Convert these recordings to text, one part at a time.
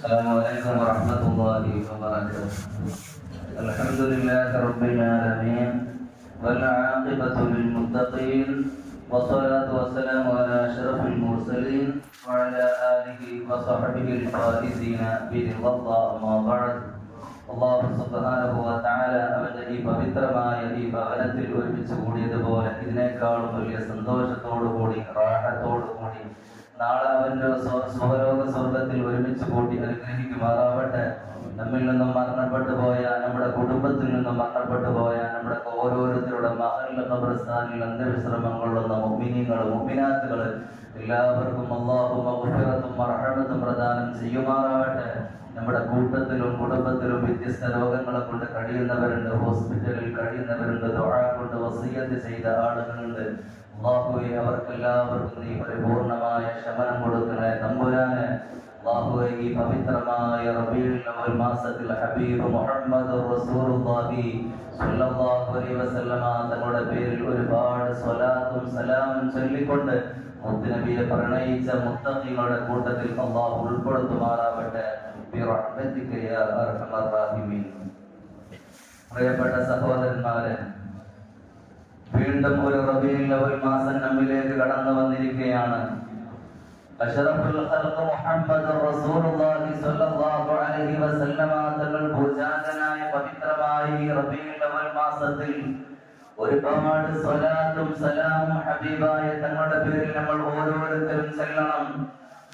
Assalamualaikum warahmatullahi wabarakatuh. Alhamdulillah rabbil alamin wal 'aqibatu lil muttaqin wassalatu wassalamu ala asyrafil mursalin wa ala alihi wa sahbihi al-faizina bi ridwan amma ba'd. Allah subhanahu wa ta'ala അവന്റെ ഈ പവിത്രമായ ഈ ഭവനത്തിൽ ഒരുമിച്ച് കൂടിയതുപോലെ ഇതിനേക്കാളും വലിയ സന്തോഷത്തോടുകൂടി റാഹത്തോടുകൂടി നാളെ അവന്റെ സ്വലോക സ്വർഗത്തിൽ ഒരുമിച്ച് കൂട്ടി അനുഗ്രഹിക്കുമാറാവട്ടെ. നമ്മിൽ നിന്നും മരണപ്പെട്ടു പോയ, നമ്മുടെ കുടുംബത്തിൽ നിന്നും മരണപ്പെട്ടു പോയ നമ്മുടെ ഓരോരുത്തരുടെ മഹല്ല ഖബർസ്ഥാനിൽ അന്ത്യവിശ്രമം കൊള്ളുന്ന മുഅ്മിനീങ്ങൾ മുഅ്മിനാത്തുകൾ എല്ലാവർക്കും അല്ലാഹു മഗ്ഫിറത്തും മർഹമത്തും പ്രദാനം ചെയ്യുമാറാവട്ടെ. നമ്മുടെ കൂട്ടത്തിലും കുടുംബത്തിലും വ്യത്യസ്ത രോഗങ്ങളെ കൊണ്ട് കഴിയുന്നവരുണ്ട്, ഹോസ്പിറ്റലിൽ കഴിയുന്നവരുണ്ട്, ദുആ കൊണ്ട് വസിയ്യത്ത് ചെയ്ത ആളുകളുണ്ട്. അല്ലാഹുവേ, അവർക്കെല്ലാവർക്കും നീ പരിപൂർണമായ ശമനം കൊടുക്കണേ തമ്പുരാനെ. അല്ലാഹുവേ, ഈ പവിത്രമായ റബീഉൽ അവ്വൽ മാസത്തിൽ ഹബീബ് മുഹമ്മദ് റസൂലുള്ളാഹി സ്വല്ലല്ലാഹു അലൈഹി വസല്ലമ തങ്ങളുടെ പേരിൽ ഒരുപാട് സ്വലാത്തും സലാമും ചൊല്ലിക്കൊണ്ട് മുത്തുനബിയെ പ്രണയിച്ച മുത്തഖികളുടെ കൂട്ടത്തിൽ അല്ലാഹു ഉൾപ്പെടുത്തുമാറാവട്ടെ. ബിറഹ്മതിക യാ അർഹമർ റഹീമീൻ. പ്രിയപ്പെട്ട സഹോദരന്മാരെ, വീണ്ടും ഒരു റബീഉൽ അവ്വൽ മാസം നമ്മിലേക്ക് കടന്നു വന്നിരിക്കുകയാണ്. അഷ്റഫുൽ ഖൽഖ് മുഹമ്മദ് റസൂലുള്ളാഹി സ്വല്ലല്ലാഹു അലൈഹി വസല്ലമ തങ്ങൾ പൂജാതനായ പവിത്രമായ ഈ റബീഉൽ അവ്വൽ മാസത്തിൽ ഒരുപാട് സ്വലാത്തും സലാമും ഹബീബായ തങ്ങളുടെ പേരിൽ നമ്മൾ ഓരോരുത്തരും ചൊല്ലണം.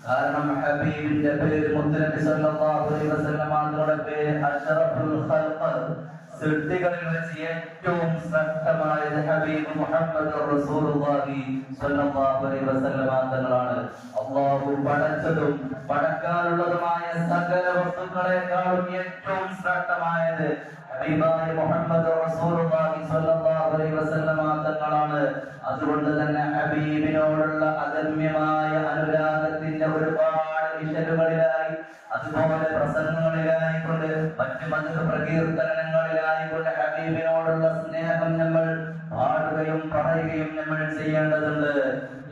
കാരണം ഹബീബിന്റെ പേര് മുത്തുനബി സ്വല്ലല്ലാഹു അലൈഹി വസല്ലമ തങ്ങളുടെ പേര് അഷ്റഫുൽ ഖൽഖ്, സൃഷ്ടികളിൽ വെച്ച് ഏറ്റവും ശ്രേഷ്ഠമായത് ഹബീബ് മുഹമ്മദ് റസൂലുള്ളാഹി സ്വല്ലല്ലാഹു അലൈഹി വസല്ലമ തങ്ങളാണ്. അല്ലാഹു പടച്ചതും പടക്കാനുള്ളതുമായ സകല വസ്തുക്കളെക്കാളും ഏറ്റവും ശ്രേഷ്ഠമായത് ഹബീബായ മുഹമ്മദ് റസൂലുള്ളാഹി സ്വല്ലല്ലാഹു അലൈഹി വസല്ലമ തങ്ങളാണ്. അതുകൊണ്ട് തന്നെ ഹബീബിനോടുള്ള അദമ്യമായ അനുരാഗത്തിന്റെ ഒരുപാട് വിഷയങ്ങളിലായി, അതുപോലെ പ്രസംഗങ്ങളിലായിക്കൊണ്ട് മറ്റു മധുര പ്രകീർത്തനങ്ങളിലായിക്കൊണ്ട് ഹബീബിനോടുള്ള സ്നേഹം നമ്മൾ പാടുകയും പറയുകയും നമ്മൾ ചെയ്യേണ്ടതുണ്ട്.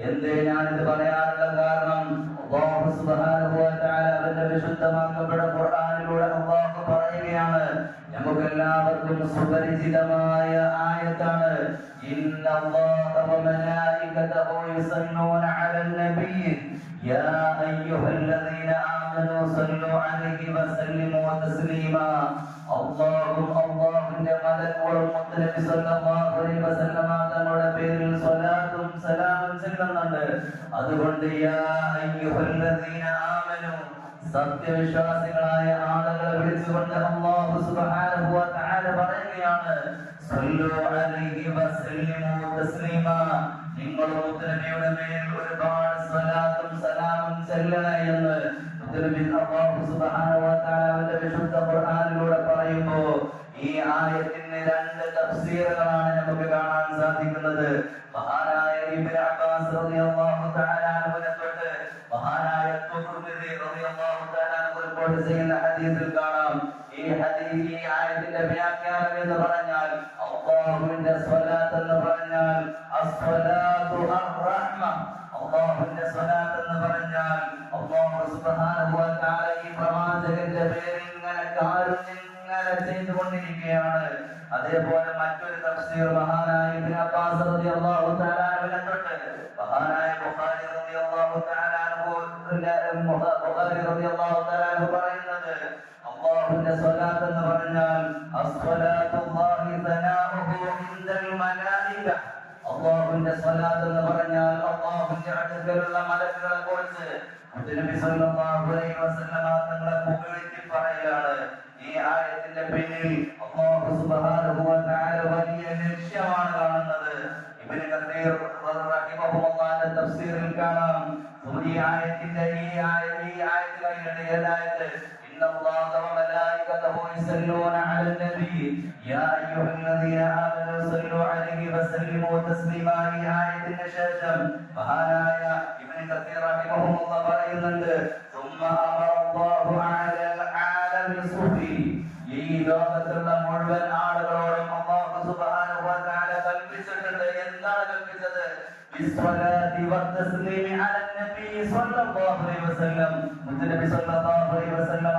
എന്തേ ഞാനിത് പറയാനുള്ള കാരണം, അല്ലാഹു സുബ്ഹാനഹു വ തആല അവന്റെ വിശുദ്ധമാക്കപ്പെട്ട ഖുർആനിലൂടെ അല്ലാഹു പറയുകയാണ്, നമുക്കെല്ലാവർക്കും സുപരിചിതമായ ആയത്താണ്. ഇന്നല്ലാഹ വ മലായികതഹു യുസല്ലൂന അലൻ നബിയ്യി യാ അയ്യുഹല്ലദീന ആമനൂ സല്ലു അലൈഹി വസല്ലിമു തസ്ലീമാ. അല്ലാഹുവിന്റെ മലക്കുകളും മുത്തുനബി സ്വല്ലല്ലാഹു അലൈഹി വസല്ലമ തങ്ങളുടെ പേരിൽ സ്വലാത്തും സലാമും ചൊല്ലുന്നുണ്ട്. അതുകൊണ്ട് യാ അയ്യുഹല്ലദീന ആമനൂ, സത്യവിശ്വാസികളായ ആളുകളെ വിളിച്ചുകൊണ്ട് അല്ലാഹു സുബ്ഹാനഹു വ തആല പറയുകയാണ്, സല്ലു അലൈഹി വസല്ലിമു തസ്ലീമാ, നിങ്ങൾ മുത്തുനബിയുടെ മേൽ ഒരുപാട് സ്വലാത്തും സലാമും ചൊല്ലണേ എന്ന് മുത്തുനബി അല്ലാഹു സുബ്ഹാനഹു വ തആല വിശുദ്ധ ഖുർആനിലൂടെ പറയുമ്പോൾ ഈ ആയത്തിന് രണ്ട് തഫ്സീറുകളാണ് നമുക്ക് കാണാൻ സാധിക്കുന്നത്. മഹാനായ ഇബ്നു അബ്ബാസ് റളിയല്ലാഹു തആല അൻഹുവിനെ തൊട്ട് മഹാനായ തുർമിദി റളിയല്ലാഹു തആല അൻഹു റിപ്പോർട്ട് ചെയ്യുന്ന ഹദീസിൽ കാണാം, ഈ ആയത്തിന്റെ വ്യാഖ്യാനം എന്ന് പറഞ്ഞാൽ, അല്ലാഹുവിന്റെ സ്വലാത്ത് എന്ന് പറഞ്ഞാൽ അസ്സലാത്തു അർ-റഹ്മ, അല്ലാഹുവിന്റെ സ്വലാത്ത് എന്ന് പറഞ്ഞാൽ അല്ലാഹു സുബ്ഹാനഹു വ തആല ഈ പ്രവാചകന്റെ പേരിൽ ഇങ്ങനെ കാരുണ്യം ചെയ്തുകൊണ്ടിരിക്കുകയാണ്. അതേപോലെ മറ്റൊരു തഫ്സീർ മഹാനായ ഇബ്നു അബ്ബാസ് റളിയല്ലാഹു തആല അൻഹുവിനെ തൊട്ട് മഹാനായ ബുഖാരി റളിയല്ലാഹു തആല അൻഹു പറയുന്നത്, അല്ലാഹുവിന്റെ സ്വലാത്ത് എന്ന് പറഞ്ഞാൽ അസ്സലാത്തുല്ലാഹി സനാഉഹു ഇൻദൽ മലായിക, അല്ലാഹുവിന്റെ സ്വലാത്ത് എന്ന് പറഞ്ഞാൽ അല്ലാഹുവിന്റെ അടുക്കലുള്ള മലക്കുകളെ കുറിച്ച് നബി സല്ലല്ലാഹു അലൈഹി വസല്ലമ തങ്ങളെ പുകഴ്ത്തി പറയുകയാണ്. ഈ ആയത്തിന്റെ പിന്നിൽ അല്ലാഹു സുബ്ഹാനഹു വ തആല വലിയ ലക്ഷ്യമാണ് കാണുന്നത്. ഇബ്നു കസീർ റഹിമഹുല്ലാഹുവിന്റെ തഫ്സീറിൽ കാണാം, ഈ ആയത്തിന്റെ ഈ ആയത്തിലെ ഏതായത്, ഇന്നല്ലാഹ വ മലായികതഹു യുസല്ലൂന അലൻ നബി യാ അയ്യുഹല്ലദീന ആമനൂ സല്ലു അലൈഹി വസല്ലിമു തസ്ലീമാ. ഈ ആയത്തിന്റെ ശേഷം മഹാനായ ഇബ്നു കസീർ റഹിമഹുല്ലാഹ് പറയുന്നുണ്ട്, സുമ്മ അമറല്ലാഹു അലൽ ആലമി സുഫി, ഈ ലോകത്തുള്ള മുഴുവൻ ആളുകളോടും അല്ലാഹു സുബ്ഹാനഹു വ തആല കൽപ്പിച്ചിട്ടുണ്ട്. എന്താണ് കൽപ്പിച്ചത്? ബിസ്സലാത്തി വത്തസ്ലീമി അലൻ നബി സ്വല്ലല്ലാഹു അലൈഹി വസല്ലം. മുത്തനബി സ്വല്ലല്ലാഹു അലൈഹി വസല്ലം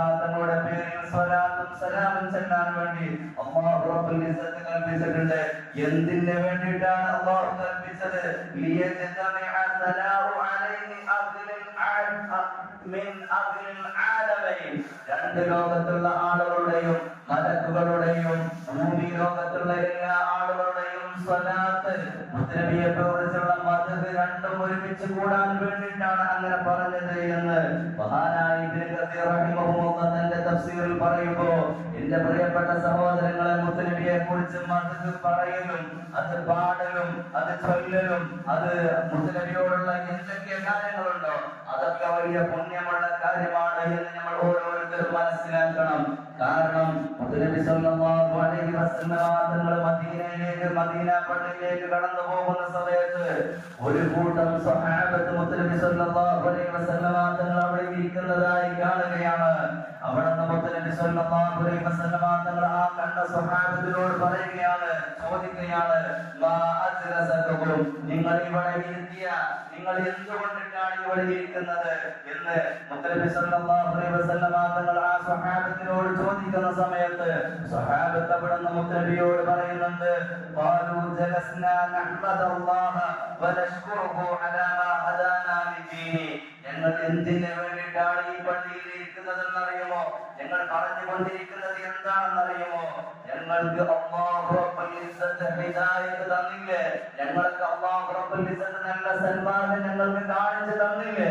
ചെല്ലാൻ വേണ്ടി അല്ലാഹു റബ്ബുൽ ഇസ്സത്ത് കൽപ്പിച്ചിട്ടുണ്ട്. എന്തിനു വേണ്ടിയിട്ടാണ് അല്ലാഹു കൽപ്പിച്ചത്? ലിയജ്തമിഅ സലാഉ അലൈഹി മിൻ അഖ്ലിൽ ആലമൈൻ. രണ്ട് ലോകത്തുള്ള ആളുകളുടെയും മലക്കുകളുടെയും ഭൂമി ലോകത്തുള്ള എല്ലാ ആളുകളുടെയും സ്വലാത്ത് മുത്തനബിയെ കുറിച്ചുള്ള മദ്ഹ് രണ്ടും ഒരുമിച്ച് കൂടാൻ വേണ്ടിയിട്ടാണ് അങ്ങനെ പറഞ്ഞത് എന്ന് മഹാനായ ഇബ്നു കസീർ റഹിമഹുല്ലാഹ് തന്റെ തഫ്സീറിൽ പറയുമ്പോൾ, എന്റെ പ്രിയപ്പെട്ട സഹോദരങ്ങളെ, മുത്തനബിയെ കുറിച്ച് മദ്ഹ് പറയലും അത് പാടലും അത് ചൊല്ലലും അത് മുത്തനബിയോടുള്ള എന്തൊക്കെ കാര്യങ്ങളുണ്ടോ അതൊക്കെ വലിയ പുണ്യമുള്ള കാര്യമാണ് എന്ന് നമ്മൾ ഓരോരുത്തരും മനസ്സിലാക്കണം. കാരണം മുത്തനബി സല്ലല്ലാഹു അലൈഹി വസല്ലം തങ്ങൾ മദീനയിലേക്ക്, മദീന പള്ളിയിലേക്ക് കടന്നു പോകുന്ന സമയത്ത് ഒരു കൂട്ടം സ്വഹാബത്ത് മുത്തനബി സല്ലല്ലാഹു അലൈഹി വസല്ലം തങ്ങൾ അവിടെ ഇരിക്കുന്നതായി കാണുകയാണ്. അവിടെ മുത്തനബി സല്ലല്ലാഹു അലൈഹി വസല്ലം തങ്ങൾ ആ കണ്ട സ്വഹാബത്തിനോട് പറയുകയാണ്, ചോദിക്കുകയാണ്, മാ അജ്ലസകും, നിങ്ങൾ ഇവിടെ ഇരുത്തിയ, നിങ്ങൾ എന്തുകൊണ്ടിട്ടാണ് ഇവിടെ ഇരിക്കുന്നത് എന്ന് മുത്തനബി സല്ലല്ലാഹു അലൈഹി വസല്ലം തങ്ങൾ ആ സ്വഹാബത്തിനോട് ചോദിക്കുന്ന സമയത്ത് സ്വഹാബത്ത് അവിടുന്ന് മുത്തനബിയോട് പറയുന്നുണ്ട്, ഖാലു ജലസ്നാ നഹ്മദല്ലാഹ വനശ്കുറുഹു അലാ മാ ഹദാനാ ലിദീനി. ഞങ്ങൾ എന്തിനു വേണ്ടിയിട്ടാണ് ഈ പള്ളിയിൽ ഇരിക്കുന്നതെന്ന് അറിയുമോ? ഞങ്ങൾ പറഞ്ഞുകൊണ്ടിരിക്കുന്നത് എന്താണെന്നറിയുമോ? ഞങ്ങൾക്ക് അല്ലാഹു റബ്ബുൽ ഇസ്സത്ത് ഹിദായത്ത് തന്നില്ലേ? ഞങ്ങൾക്ക് അല്ലാഹു റബ്ബുൽ ഇസ്സത്ത് നല്ല സന്മാർഗ്ഗം ഞങ്ങൾക്ക് കാണിച്ചു തന്നില്ലേ?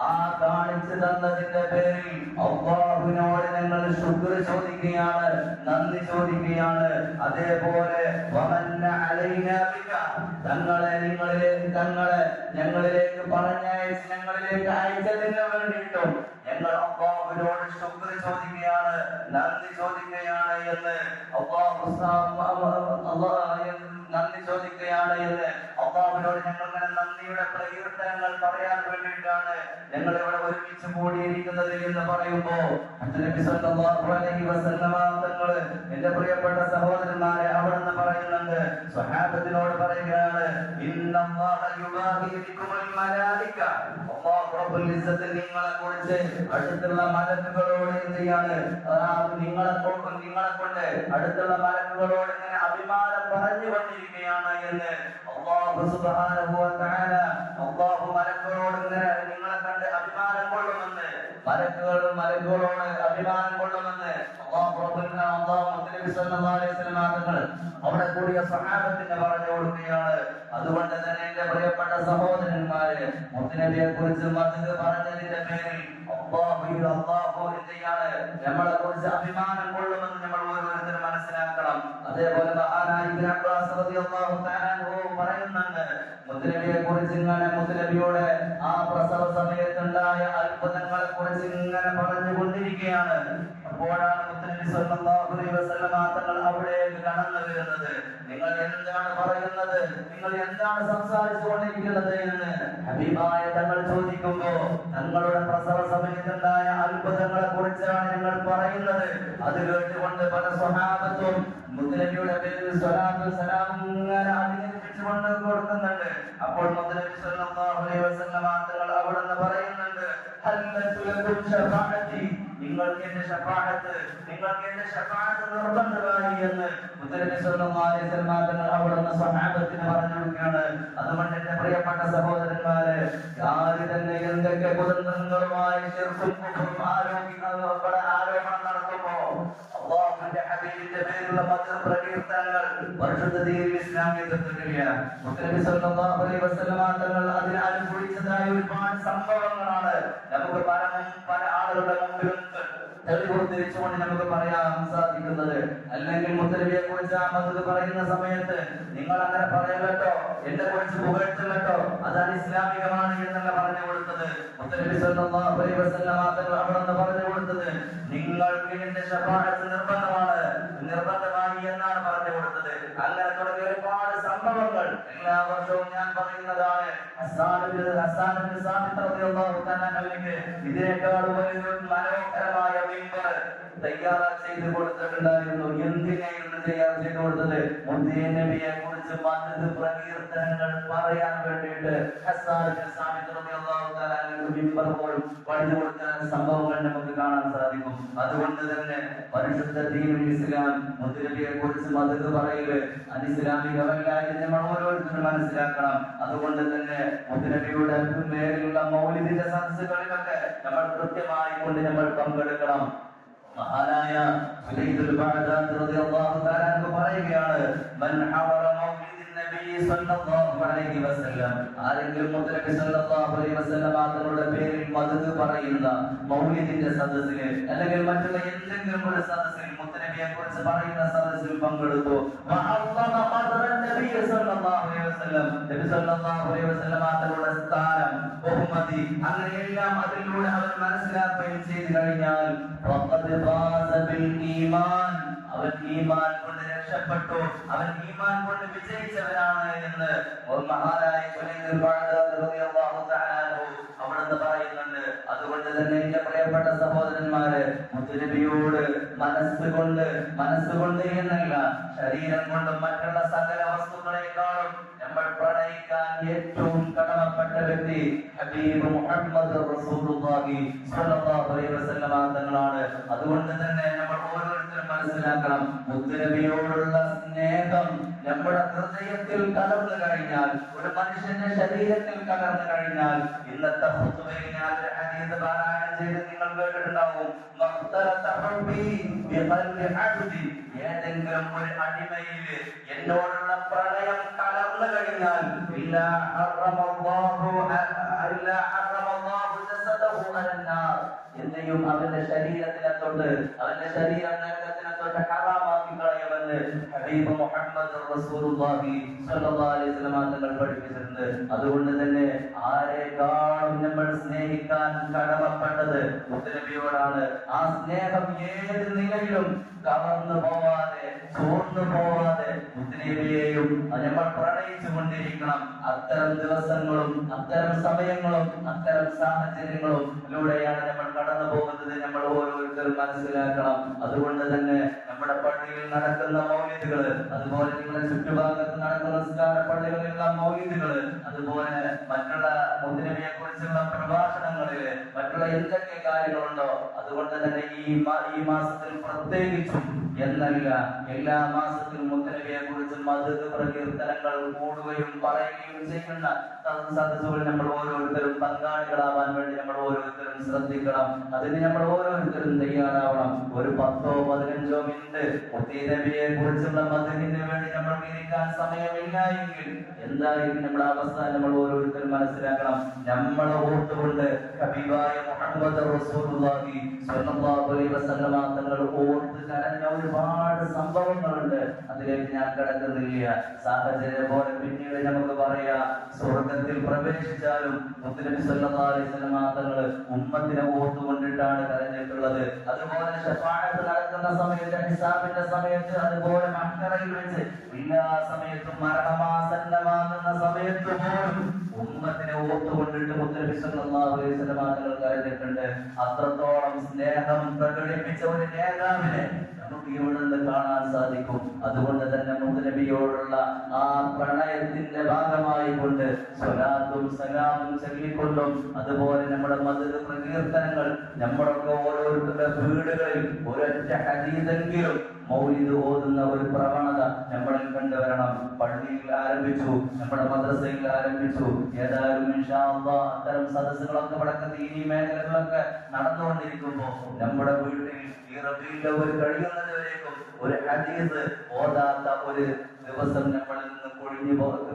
ആ കാണിച്ചു തന്നതിന്റെ പേരിൽ അല്ലാഹുവിനോട് ഞങ്ങൾ ശുക്ർ ചോദിക്കുകയാണ്, നന്ദി ചോദിക്കുകയാണ്. അതേപോലെ വമന്ന അലൈനാ ബിക, ഞങ്ങളിലേക്ക് പറഞ്ഞയച്ച് ഞങ്ങളിലേക്ക് അയച്ചതിന് വേണ്ടിയിട്ടും ഞങ്ങൾ അല്ലാഹുവിനോട് ശുക്ർ ചോദിക്കുകയാണ്, നന്ദി ചോദിക്കുകയാണ് എന്ന് നന്ദി ചോദിക്കുകയാണ് എന്ന് അല്ലാഹുവിനോട് ഞങ്ങൾ ഇങ്ങനെ നന്ദിയുടെ പ്രകീർത്തനങ്ങൾ പറയാൻ വേണ്ടിയിട്ടാണ് ഞങ്ങൾ ഇവിടെ ഒരുമിച്ച് കൂടിയിരിക്കുന്നത് എന്ന് പറയുമ്പോ നബി സല്ലല്ലാഹു അലൈഹി വസല്ലം തങ്ങൾ എന്റെ പ്രിയപ്പെട്ട സഹോദരന്മാരെ അവിടുന്ന് പറയുന്നുണ്ട്, സ്വഹാബത്തിനോട് പറയുകയാണ്, ഇന്നല്ലാഹ യുബാഹി ബികുമുൽ മലായിക, അല്ലാഹു റബ്ബുൽ ഇസ്സത്ത് നിങ്ങളെ കുറിച്ച് അടുത്തുള്ള മലക്കുകളോട് എന്ത് ചെയ്യാണ്? നിങ്ങളെ കൊണ്ട് അടുത്തുള്ള മലക്കുകളോട് ഇങ്ങനെ അഭിമാനം പറഞ്ഞുകൊണ്ടിരിക്കുകയാണ് എന്ന് അല്ലാഹു സുബ്ഹാനഹു വ തആല അല്ലാഹു മലക്കുകളോട് ഇങ്ങനെ നിങ്ങളെ കണ്ട് അഭിമാനം കൊള്ളുമെന്ന്, മലക്കുകളോട് അഭിമാനം കൊള്ളുമെന്ന് മുത്തനബി സല്ലല്ലാഹു അലൈഹി വസല്ലം തങ്ങൾ അവിടെ കൂടിയ സ്വഹാബത്തിന് പറഞ്ഞു കൊടുക്കുകയാണ്. അതുകൊണ്ട് തന്നെ എന്റെ പ്രിയപ്പെട്ട സഹോദരന്മാരെ, മുത്തനബിയെ കുറിച്ച് മദ്ഹ് പറഞ്ഞതിന്റെ പേരിൽ അല്ലാഹു എന്താണ് നമ്മളെ കുറിച്ച് അഭിമാനം കൊള്ളുമെന്ന് നമ്മൾ ഓരോരുത്തരും മനസ്സിലാക്കണം. അതേപോലെ മഹാനായ ഇബ്നു അബ്ബാസ് റളിയല്ലാഹു തആല അൻഹു പറയുന്നുണ്ട്, മുത്തനബിയെ കുറിച്ച് ഇങ്ങനെ മുത്തനബിയോട് ആ പ്രസവ സമയത്തുണ്ടായ അത്ഭുതങ്ങളെ കുറിച്ച് ഇങ്ങനെ പറഞ്ഞുകൊണ്ടിരിക്കുകയാണ്. അപ്പോഴാണ് മുത്തനബി സല്ലല്ലാഹു അലൈഹി വസല്ലം തങ്ങൾ അവിടേക്ക് കടന്നു വരുന്നത്. നിങ്ങൾ എന്താണ് പറയുന്നത്, നിങ്ങൾ എന്താണ് സംസാരിച്ചു കൊണ്ടിരിക്കുന്നത് എന്ന് ഹബീബായ തങ്ങൾ ചോദിക്കുമ്പോ തങ്ങളുടെ പ്രസവ സമയത്തുണ്ടായ അത്ഭുതങ്ങളെ കുറിച്ചാണ് ഞങ്ങൾ പറയുന്നത്. അത് കേട്ടുകൊണ്ട് പല സ്വഹാബത്തും മുത്തനബിയുടെ പേരിൽ സ്വലാത്തും സലാമും ഇങ്ങനെ അധികരിപ്പിച്ചുകൊണ്ട് കൊടുക്കുന്നുണ്ട്. അപ്പോൾ മുത്തനബി സല്ലല്ലാഹു അലൈഹി വസല്ലം തങ്ങൾ അവിടുന്ന് പറയുന്നുണ്ട്, ഹല്ലതു ലകും ശഫാഅത്തി, നിങ്ങൾക്ക് എന്റെ ശഫാഅത്ത് നിർബന്ധമായി എന്ന് മുത്തനബി സല്ലല്ലാഹു അലൈഹി വസല്ലം തങ്ങൾ അവിടുന്ന് സ്വഹാബത്തിന് പറഞ്ഞു കൊടുക്കുകയാണ്. അതുകൊണ്ട് എന്റെ പ്രിയപ്പെട്ട സഹോദരന്മാരെ, ആര് തന്നെ എന്തൊക്കെ കുതന്ത്രങ്ങളുമായി ആരോപണം നടത്തുമ്പോ അല്ലാഹുവിന്റെ ഹബീബിന്റെ പേരിലുള്ള മദ്ഹ് പ്രകീർത്തനങ്ങൾ പരിശുദ്ധ ദീനുൽ ഇസ്ലാമിൽ എത്തുകയില്ല. മുത്തനബി സല്ലല്ലാഹു അലൈഹി വസല്ലം തങ്ങൾ അതിനെ അനുഭവിച്ചതായ ഒരുപാട് സംഭവങ്ങളാണ് നമുക്ക് പല ആളുകളുടെ മുമ്പിലും തെളിവുദ്ധരിച്ചുകൊണ്ട് നമുക്ക് പറയാൻ സാധിക്കുന്നത്. അല്ലെങ്കിൽ മുത്തനബിയെ കുറിച്ച് ആ മദ്ഹ് പറയുന്ന സമയത്ത് നിങ്ങൾ അങ്ങനെ പറയല്ലോ, എന്നെ കുറിച്ച് പുകഴ്ത്തല്ലോ, അതാണ് ഇസ്ലാമികമാണ് എന്നല്ല പറഞ്ഞു കൊടുത്തത്. മുത്തനബി സല്ലല്ലാഹു അലൈഹി വസല്ലം തങ്ങൾ അവിടുന്ന് പറഞ്ഞു കൊടുത്തത്, നിങ്ങൾക്ക് എന്റെ ശഫാഅത്ത് നിർബന്ധമായി എന്നാണ് പറഞ്ഞു കൊടുത്തത്. അങ്ങനെ തുടങ്ങിയ ഒരുപാട് സംഭവങ്ങൾ എല്ലാ വർഷവും ഞാൻ പറയുന്നതാണ്. ഇതിനേക്കാൾ വലിയൊരു മനോഹരമായ മിമ്പർ തയ്യാർ ചെയ്ത് കൊടുത്തിട്ടുണ്ടായിരുന്നു. എന്തിനായിരുന്നു തയ്യാർ ചെയ്ത് കൊടുത്തത്? മുഹമ്മദ് നബിയെ കുറിച്ച് മദ്ഹ് പ്രകീർത്തനങ്ങൾ പറയാൻ വേണ്ടിയിട്ട് മിമ്പർ പോലും പണിഞ്ഞു കൊടുക്കാൻ സംഭവങ്ങൾ നമുക്ക് കാണാൻ സാധിക്കും. അതുകൊണ്ട് തന്നെ പരിശുദ്ധ ദീനുൽ ഇസ്ലാം മുത്തുനബിയെ കുറിച്ച് മദത് പറയല് അനിസ്ലാമികമല്ല എന്ന് നമ്മൾ ഓരോരുത്തരും മനസ്സിലാക്കണം. അതുകൊണ്ട് തന്നെ മുത്തുനബിയുടെ മേലുള്ള മൗലിദിന്റെ സദസ്സുകളിലൊക്കെ നമ്മൾ കൃത്യമായി കൊണ്ട് നമ്മൾ പങ്കെടുക്കണം. മഹാനായ സുലൈദുൽ ബഅദാദി റളിയല്ലാഹു തആല അൻഹു പറയുകയാണ്, മൻ ഹവറ മൗലിദിൻ നബി സല്ലല്ലാഹു അലൈഹി വസല്ലം, ആരെങ്കിലും മുത്തനബി സല്ലല്ലാഹു അലൈഹി വസല്ലം തങ്ങളുടെ പേരിൽ മദത് പറയുന്ന മൗലിദിന്റെ സദസ്സിൽ അല്ലെങ്കിൽ മറ്റുള്ള എന്തെങ്കിലും ഒരു സദസ്സിൽ മുത്തനബിയെ കുറിച്ച് പറയുന്ന സദസ്സിൽ പങ്കെടുത്തു, വഅള്ളമ ഖദറൻ നബി സല്ലല്ലാഹു അലൈഹി വസല്ലം, നബി സല്ലല്ലാഹു അലൈഹി വസല്ലം തങ്ങളുടെ സ്ഥാനം ബഹുമതി അങ്ങനെയെല്ലാം അതിലൂടെ അവർ മനസ്സിലാക്കുകയും ചെയ്തു കഴിഞ്ഞാൽ വഖദ് ഫാസ ബിൽ ഈമാൻ, അവൻ ഈമാൻ കൊണ്ട് രക്ഷപ്പെട്ടു, അവൻ ഈമാൻ കൊണ്ട് വിജയിച്ചവനാണ് എന്ന് മഹാനായ സുലൈദുൽ ബഅദാദി റളിയല്ലാഹു തആല അൻഹു അവിടുന്ന് പറയുന്നുണ്ട്. അതുകൊണ്ട് തന്നെ എന്റെ പ്രിയപ്പെട്ട സഹോദരന്മാരെ, മുത്തുനബിയോട് മനസ്സുകൊണ്ട് എന്നല്ല ശരീരം കൊണ്ടും മറ്റുള്ള സകല വസ്തുക്കളെക്കാളും നമ്മൾ പ്രണയിക്കാൻ ഏറ്റവും കടമപ്പെട്ട വ്യക്തി ഹബീബ് മുഹമ്മദ് റസൂലുള്ളാഹി സ്വല്ലല്ലാഹു അലൈഹി വസല്ലം തങ്ങളാണ്. അതുകൊണ്ട് തന്നെ നമ്മൾ ഓരോരുത്തരും മനസ്സിലാക്കണം, മുത്തുനബിയോടുള്ള സ്നേഹം നമ്മുടെ ഹൃദയത്തിൽ കലർന്നു കഴിഞ്ഞാൽ, ഒരു മനുഷ്യന്റെ ശരീരത്തിൽ കലർന്നു കഴിഞ്ഞാൽ, ഇന്നത്തെ ഖുതുബയിൽ ഞാൻ ഒരു ഹദീസ് പാരായണം ചെയ്ത് നിങ്ങൾ കേട്ടിട്ടുണ്ടാവും, ഏതെങ്കിലും ഒരു അടിമയിൽ എന്നോടുള്ള പ്രണയം കലർന്നു കഴിഞ്ഞാൽ എന്തെയും അവന്റെ ശരീരത്തിനെ തൊട്ട് അവന്റെ ശരീരം നരകത്തിനെ തൊട്ട് ഹറാമാക്കി കളയുമെന്ന് ഹബീബ് മുഹമ്മദ് റസൂലുള്ളാഹി സ്വല്ലല്ലാഹു അലൈഹി വസല്ലം തങ്ങൾ പഠിപ്പിച്ചിട്ടുണ്ട്. അതുകൊണ്ട് തന്നെ ആരെക്കാളും നമ്മൾ സ്നേഹിക്കാൻ കടമപ്പെട്ടത് മുത്തുനബിയോടാണ്. ആ സ്നേഹം ഏത് നിലയിലും കവർന്നു പോവാതെ ചോർന്നു പോവാതെ മുത്തുനബിയെയും നമ്മൾ പ്രണയിച്ചു കൊണ്ടിരിക്കണം. അത്തരം ദിവസങ്ങളും അത്തരം സമയങ്ങളും അത്തരം സാഹചര്യങ്ങളിലൂടെയാണ് നമ്മൾ കടന്നു പോകുന്നത്. നമ്മൾ ഓരോരുത്തരും മനസ്സിലാക്കണം. അതുകൊണ്ട് തന്നെ നമ്മുടെ പള്ളിയിൽ നടക്കുന്ന മൗലിദുകൾ, അതുപോലെ നിങ്ങളുടെ ചുറ്റുഭാഗത്ത് നടക്കുന്ന നിസ്കാര പള്ളികളിലുള്ള മൗലിദുകൾ, അതുപോലെ മറ്റുള്ള മുത്തുനബിയെ കുറിച്ചുള്ള പ്രഭാഷണങ്ങളില് മറ്റുള്ള എന്തൊക്കെ കാര്യങ്ങളുണ്ടോ, അതുകൊണ്ട് തന്നെ ഈ മാസത്തിൽ പ്രത്യേകിച്ചും എന്നല്ല എല്ലാ മാസത്തിലും മുത്തുനബിയെ കുറിച്ച് മദത് പ്രകീർത്തനങ്ങൾ കൂടുകയും പറയുകയും ചെയ്യുന്ന സദസ്സുകൾ നമ്മൾ ഓരോരുത്തരും പങ്കാളികളാവാൻ വേണ്ടി നമ്മൾ ഓരോരുത്തരും ശ്രദ്ധിക്കണം. അതിന് നമ്മൾ ഓരോരുത്തരും തയ്യാറാവണം. ഒരു 10-15 മിനിറ്റ് മുത്തുനബിയെ കുറിച്ചുള്ള മദതിന് വേണ്ടി നമ്മൾക്ക് ഇരിക്കാൻ സമയമില്ല എങ്കിൽ എന്തായിരിക്കും നമ്മുടെ അവസ്ഥ നമ്മൾ ഓരോരുത്തരും മനസ്സിലാക്കണം. നമ്മളെ ഓർത്തുകൊണ്ട് ഹബീബായ മുഹമ്മദ് റസൂലുള്ളാഹി സ്വല്ലല്ലാഹു അലൈഹി വസല്ലം തങ്ങൾ ഓർത്ത് കരഞ്ഞ ഒരുപാട് സംഭവങ്ങളുണ്ട്. അതിലേക്ക് ഞാൻ കടക്കുന്നില്ല. സാഹചര്യം പോലെ പിന്നീട് നമുക്ക് പറയാം, സ്വർഗത്തിൽ പ്രവേശിച്ചാലും മുത്തുനബി സ്വല്ലല്ലാഹു അലൈഹി വസല്ലം തങ്ങൾ ഉമ്മത്തിനെ ഓർത്തുകൊണ്ടിട്ടാണ് കരഞ്ഞിട്ടുള്ളത്. അതുപോലെ ശഫാഅത്ത് നടക്കുന്ന സമയത്ത്, ഹിസാബിന്റെ സമയത്ത്, അതുപോലെ മഹ്ശറയിൽ വെച്ച് എല്ലാ സമയത്തും മരണമാസന്നമാകുന്ന സമയത്ത് പോലും ഉമ്മത്തിനെ ഓർത്തുകൊണ്ടിട്ട് മുത്തുനബി സ്വല്ലല്ലാഹു അലൈഹി വസല്ലം തങ്ങൾ കരഞ്ഞിട്ടുണ്ട്. അത്രത്തോളം സ്നേഹം പ്രകടിപ്പിച്ച ഒരു നേതാവിനെ നമുക്ക് ഇവിടെ നിന്ന് കാണാൻ സാധിക്കും. അതുകൊണ്ട് തന്നെ മുത്തുനബിയോടുള്ള ആ പ്രണയത്തിന്റെ ഭാഗമായി കൊണ്ട് സ്വലാത്തും സലാമും ചൊല്ലിക്കൊണ്ടും അതുപോലെ നമ്മുടെ മദത് പ്രകീർത്തനങ്ങൾ നമ്മളൊക്കെ ഓരോരുത്തരുടെ വീടുകളിൽ ഒരൊറ്റ ഹദീസെങ്കിലും മൗലിദ് ഓതുന്ന ഒരു പ്രവണത നമ്മളിൽ കണ്ടുവരണം. പള്ളിയിൽ ആരംഭിച്ചു, നമ്മുടെ മദ്രസയിൽ ആരംഭിച്ചു. ഏതായാലും ഇൻഷാ അല്ലാഹ് അത്തരം സദസ്സുകളൊക്കെ വടക്ക് ദീനി മേഖലകളൊക്കെ നടന്നുകൊണ്ടിരിക്കുമ്പോൾ നമ്മുടെ വീട്ടിൽ ഈ റബീഉൽ അവ്വൽ കഴിയുന്നതുവരേക്കും ഒരു ഹദീസ് ഓതാത്ത ഒരു ദിവസം നമ്മളിൽ നിന്ന് കൊഴിഞ്ഞു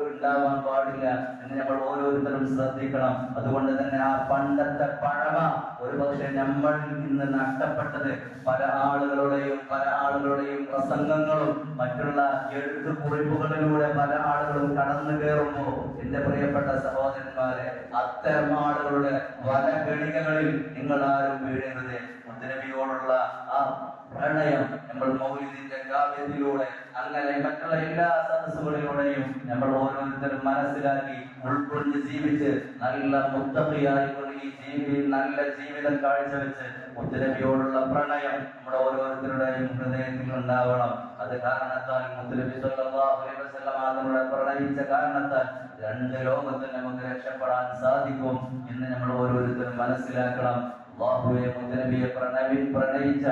ഉണ്ടാവാൻ പാടില്ല എന്ന് നമ്മൾ ഓരോരുത്തരും ശ്രദ്ധിക്കണം. അതുകൊണ്ട് തന്നെ ആ പണ്ടത്തെ പഴമ ഒരുപക്ഷെ നമ്മൾ ഇന്ന് നഷ്ടപ്പെട്ടത് പല ആളുകളുടെയും പ്രസംഗങ്ങളും മറ്റുള്ള എഴുത്ത് കുറിപ്പുകളിലൂടെ പല ആളുകളും കടന്നു കയറുമ്പോൾ എന്റെ പ്രിയപ്പെട്ട സഹോദരന്മാരെ, അത്തരം ആളുകളുടെ വലഗണികകളിൽ നിങ്ങൾ ആരും വീഴരുത്. മുത്തുനബിയോടുള്ള ആ പ്രണയം നമ്മൾ മൗലിദിന്റെ കാവ്യത്തിലൂടെ അങ്ങനെ മറ്റുള്ള എല്ലാ സദസ്സുകളിലൂടെയും നമ്മൾ ഓരോരുത്തരും മനസ്സിലാക്കി ഉൾക്കൊണ്ട് ജീവിച്ച് നല്ല മുത്തഖിയായിക്കൊണ്ട് നല്ല ജീവിതം കാഴ്ചവെച്ച് മുത്തുനബിയോടുള്ള പ്രണയം നമ്മുടെ ഓരോരുത്തരുടെയും ഹൃദയത്തിൽ ഉണ്ടാവണം. അത് കാരണത്താൽ മുത്തുനബി സ്വല്ലല്ലാഹു അലൈഹി വസല്ലം നമ്മളെ പ്രണയിച്ച കാരണത്താൽ 2 ലോകത്തിൽ നമുക്ക് രക്ഷപ്പെടാൻ സാധിക്കും എന്ന് നമ്മൾ ഓരോരുത്തരും മനസ്സിലാക്കണം. അല്ലാഹുവേ മുത്തനബിയെ പ്രണയിച്ച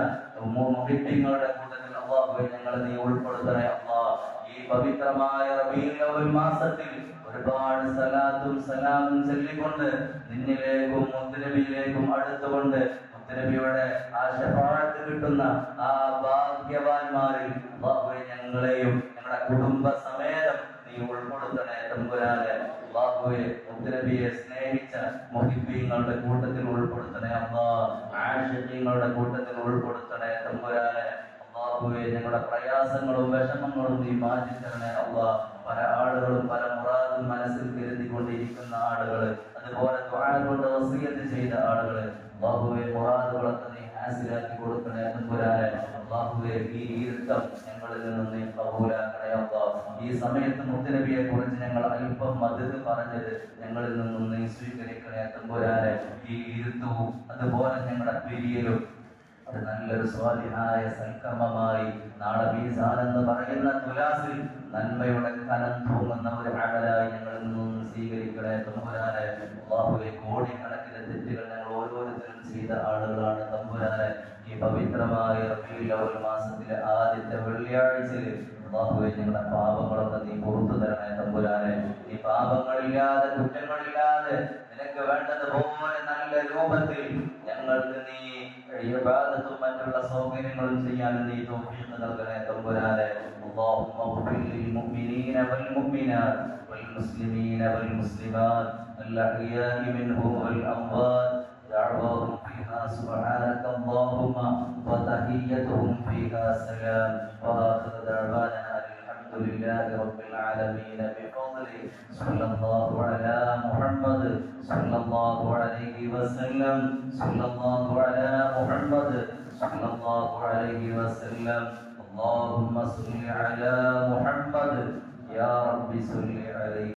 മുഹിബ്ബീങ്ങളുടെ കൂട്ടത്തിൽ അല്ലാഹുവേ ഞങ്ങളെ നീ ഉൾപ്പെടുത്തണേ അല്ലാഹ്. ഈ പവിത്രമായ റബീഉൽ അവ്വൽ മാസത്തിൽ ഒരുപാട് സലാത്തും സലാമും ചൊല്ലിക്കൊണ്ട് നിന്നിലേക്കും മുത്തനബിയിലേക്കും അടുത്തുകൊണ്ട് മുത്തനബിയുടെ ആ ശഫാഅത്ത് കിട്ടുന്ന ആ ഭാഗ്യവാന്മാരിൽ അല്ലാഹുവേ ഞങ്ങളെയും ഞങ്ങളുടെ കുടുംബ സമേതം നീ ഉൾപ്പെടുത്തണേ തമ്പുരാനെ. അല്ലാഹുവേ മുത്തനബിയെ സ്നേഹിച്ച മുഹിബ്ബീങ്ങളുടെ കൂട്ടത്തിൽ ഉൾപ്പെടുത്തണേ അല്ലാഹ്. ആശിഖീങ്ങളുടെ കൂട്ടത്തിൽ ഉൾപ്പെടുത്തണേ തമ്പുരാനെ. അല്ലാഹുവേ ഞങ്ങളുടെ പ്രയാസങ്ങളും വിഷമങ്ങളും നീ മാറ്റിത്തരണേ അല്ലാഹ്. പല ആളുകളും പല മുറാദും മനസ്സിൽ കരുതിക്കൊണ്ടിരിക്കുന്ന ആളുകൾ, അതുപോലെ ദുആ കൊണ്ട് വസിയത്ത് ചെയ്ത ആളുകൾ, അല്ലാഹുവേ മുറാദുകളൊക്കെ നീ ഹാസിലാക്കി കൊടുക്കണേ തമ്പുരാനെ. അല്ലാഹുവേ ഈ ഇരുത്തം ഞങ്ങളിൽ നിന്ന് നീ കബൂലാക്കണേ അല്ലാഹ്. ഈ സമയത്ത് മുത്തനബിയെ കുറിച്ച് ഞങ്ങൾ അല്പം മദദ് പറഞ്ഞത് ഞങ്ങളിൽ നിന്നും നീ സ്വീകരിക്കണേ തമ്പുരാനെ. ഈ ഇരുത്തവും അതുപോലെ ഞങ്ങളുടെ പിരിയലും അത് നല്ലൊരു സ്വാലിഹായ സൽക്കർമ്മമായി നാളെ മീസാൻ എന്ന് പറയുന്ന തുലാസിൽ നന്മയുടെ കനം തൂങ്ങുന്ന ഒരു അമലായി ഞങ്ങളിൽ നിന്നും സ്വീകരിക്കണേ തമ്പുരാനെ. അല്ലാഹുവേ കോടിക്കണക്കിന് തെറ്റുകൾ ഞങ്ങൾ ഓരോരുത്തരും ചെയ്ത ആളുകളാണ് തമ്പുരാനെ. ഈ പവിത്രമായ റബീഉൽ അവ്വൽ മാസത്തിലെ ആദ്യത്തെ വെള്ളിയാഴ്ചയിൽ അല്ലാഹുവേ ഞങ്ങളുടെ പാപങ്ങളൊക്കെ നീ പുറത്തു തരണേ തമ്പുരാനെ. ഈ പാപങ്ങളില്ലാതെ കുറ്റങ്ങളില്ലാതെ നിനക്ക് വേണ്ടതുപോലെ നല്ല രൂപത്തിൽ ഞങ്ങൾക്ക് നീ ഇബാദത്തും മറ്റുള്ള സൗകര്യങ്ങളും ചെയ്യാൻ നീ തൗഫീഖ് നൽകണേ തമ്പുരാനെ. اللهم اغفر للمؤمنين والمؤمنات والمسلمين والمسلمات الأحياء منهم والأموات دعواهم فيها سبحانك اللهم وتحيتهم فيها سلام وآخر دعوانا الحمد لله رب العالمين بفضله صلى الله على محمد صلى الله عليه وسلم صلى الله على محمد صلى الله عليه وسلم. اللهم صل على محمد يا رب صل عليه.